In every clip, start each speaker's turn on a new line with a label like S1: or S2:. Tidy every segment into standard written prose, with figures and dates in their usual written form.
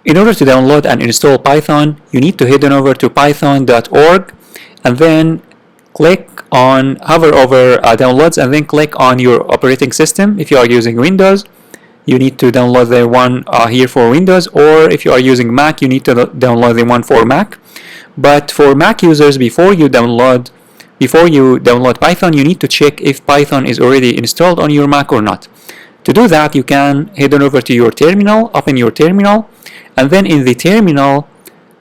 S1: In order to download and install Python, you need to head on over to python.org and then hover over downloads and then click on your operating system. If you are using Windows, you need to download the one here for Windows, or if you are using Mac, you need to download the one for Mac. But for Mac users, before you download Python, you need to check if Python is already installed on your Mac or not. To do that, you can head on over to your terminal, open your terminal, and then in the terminal,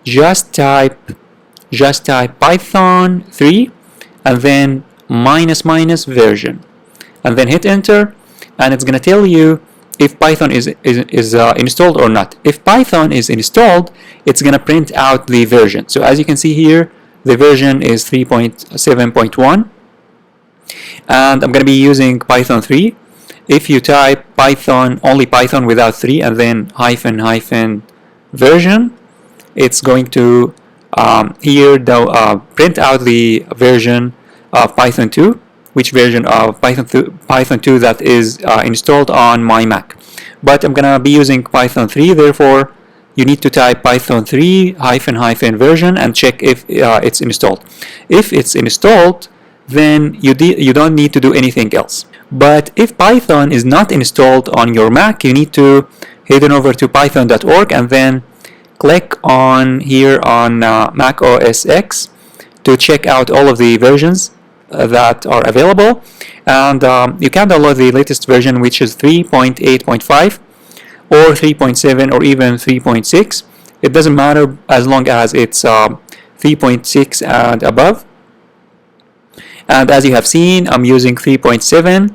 S1: just type Python 3 and then -- version, and then hit enter, and it's going to tell you if Python is installed or not. If Python is installed, it's going to print out the version. So as you can see here, the version is 3.7.1, and I'm going to be using Python 3. If you type Python, only Python without 3 and then -- version, it's going to print out the version of Python 2, which version of Python 2 that is installed on my Mac. But I'm going to be using Python 3, therefore you need to type Python 3 -- version and check if it's installed. If it's installed, then you don't need to do anything else. But if Python is not installed on your Mac, you need to head on over to python.org and then click on here on Mac OS X to check out all of the versions that are available, and you can download the latest version, which is 3.8.5 or 3.7 or even 3.6. It doesn't matter as long as it's 3.6 and above. And as you have seen, I'm using 3.7.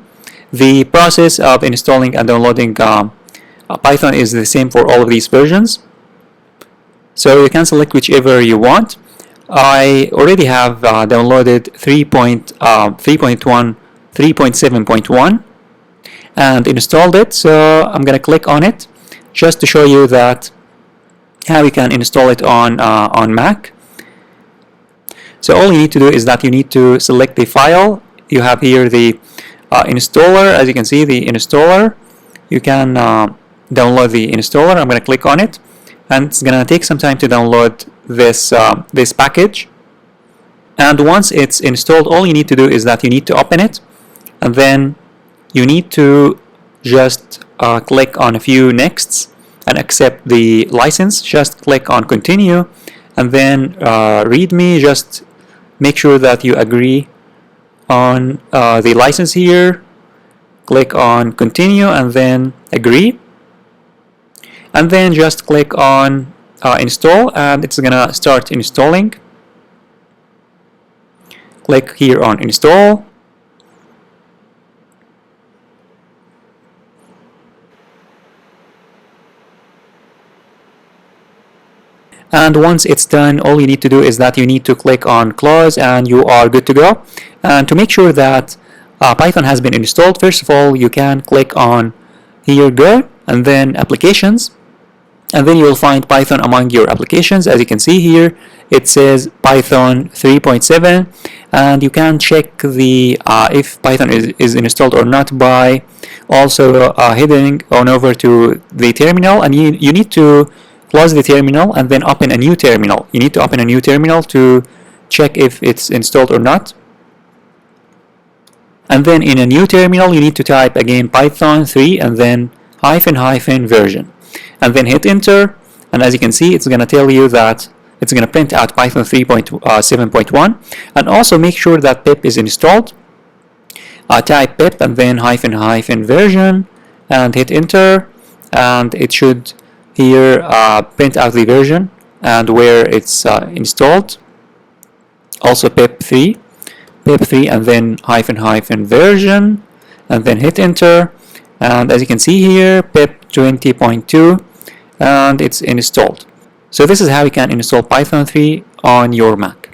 S1: The process of installing and downloading Python is the same for all of these versions, so you can select whichever you want. I already have downloaded 3.7.1 and installed it, so I'm going to click on it just to show you that how you can install it on Mac. So all you need to do is that you need to select the file. You have here the installer. As you can see, the installer, you can download the installer. I'm going to click on it, and it's going to take some time to download this package. And once it's installed, all you need to do is that you need to open it, and then you need to just click on a few nexts and accept the license. Just click on continue, and then readme, just make sure that you agree on the license here. Click on continue and then agree, and then just click on install, and it's gonna start installing. Click here on install, and once it's done, all you need to do is that you need to click on close, and you are good to go. And to make sure that Python has been installed, first of all, you can click on here go, and then applications, and then you will find Python among your applications. As you can see here, it says Python 3.7, and you can check the if Python is installed or not by also heading on over to the terminal, and you need to close the terminal and then open a new terminal. You need to open a new terminal to check if it's installed or not. And then in a new terminal, you need to type again Python 3 and then -- version, and then hit enter. And as you can see, it's going to tell you that it's going to print out Python 3.7.1. And also make sure that pip is installed. Type pip and then -- version and hit enter, and it should here print out the version and where it's installed. Also pip 3 and then -- version, and then hit enter, and as you can see here, pip 20.2, and it's installed. So this is how you can install Python 3 on your Mac.